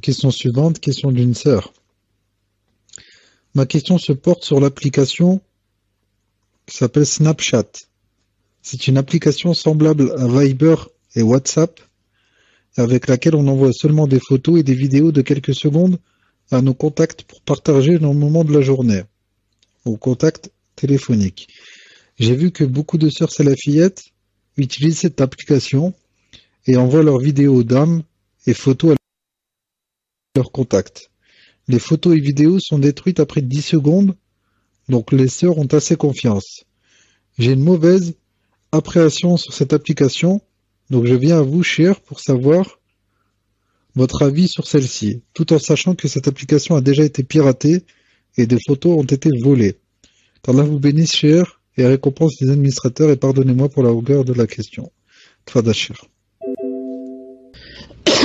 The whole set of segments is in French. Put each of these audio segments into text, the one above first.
Question suivante, question d'une sœur. Ma question se porte sur l'application qui s'appelle Snapchat. C'est une application semblable à Viber et WhatsApp, avec laquelle on envoie seulement des photos et des vidéos de quelques secondes à nos contacts pour partager nos moments de la journée, aux contacts téléphoniques. J'ai vu que beaucoup de sœurs salafiettes utilisent cette application et envoient leurs vidéos d'âme et photos à leurs contacts. Les photos et vidéos sont détruites après 10 secondes, donc les sœurs ont assez confiance. J'ai une mauvaise appréhension sur cette application, donc je viens à vous, cher, pour savoir votre avis sur celle-ci, tout en sachant que cette application a déjà été piratée et des photos ont été volées. Qu'Allah vous bénisse, cher, et récompense les administrateurs, et pardonnez-moi pour la longueur de la question. Tfadal, cher.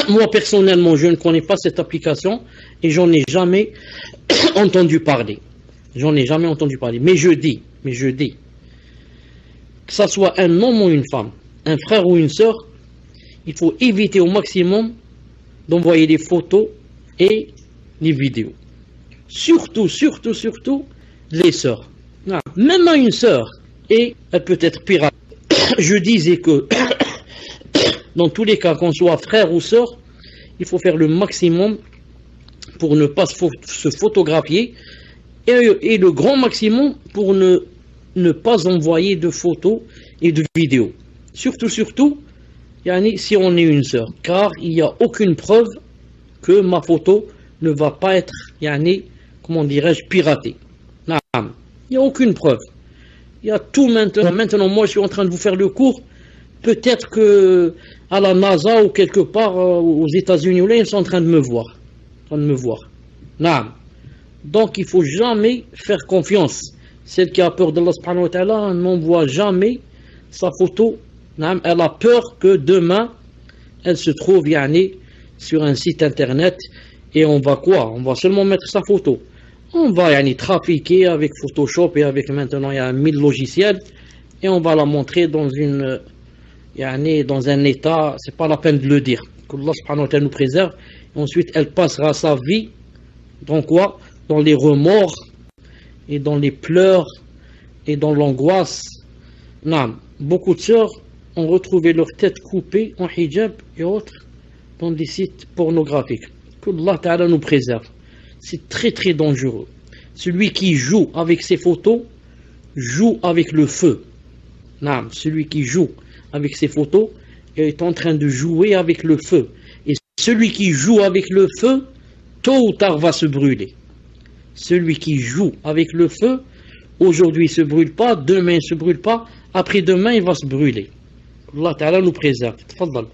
Moi, personnellement, je ne connais pas cette application et j'en ai jamais entendu parler. J'en ai jamais entendu parler. Mais je dis, que ça soit un homme ou une femme, un frère ou une sœur, il faut éviter au maximum d'envoyer des photos et des vidéos. Surtout, les sœurs. Non, même à une sœur, et elle peut être pirate. Je disais que, dans tous les cas, qu'on soit frère ou sœur, il faut faire le maximum pour ne pas se photographier, et le grand maximum pour ne pas envoyer de photos et de vidéos. Surtout, yani, si on est une sœur, car il n'y a aucune preuve que ma photo ne va pas être, yani, comment dirais-je, piratée. Il n'y a aucune preuve. Il y a tout maintenant. Maintenant, moi, je suis en train de vous faire le cours. Peut-être que à la NASA ou quelque part aux États-Unis, ils sont en train de me voir. Donc, il ne faut jamais faire confiance. Celle qui a peur d'Allah subhanahu wa ta'ala n'envoie jamais sa photo. Elle a peur que demain, elle se trouve sur un site internet et on va quoi? On va seulement mettre sa photo. On va trafiquer avec Photoshop et avec maintenant il y a 1000 logiciels et on va la montrer dans un état, c'est pas la peine de le dire. Qu'Allah subhanahu wa ta'ala nous préserve. Et ensuite, elle passera sa vie dans quoi? Dans les remords et dans les pleurs et dans l'angoisse. Beaucoup de sœurs ont retrouvé leur tête coupée en hijab et autres dans des sites pornographiques. Qu'Allah ta'ala nous préserve. C'est très dangereux. Celui qui joue avec ses photos joue avec le feu. Celui qui joue avec ses photos est en train de jouer avec le feu. Et celui qui joue avec le feu, tôt ou tard va se brûler. Celui qui joue avec le feu, aujourd'hui il ne se brûle pas, demain il ne se brûle pas, après-demain il va se brûler. Allah Ta'ala nous préserve. Tfaddal.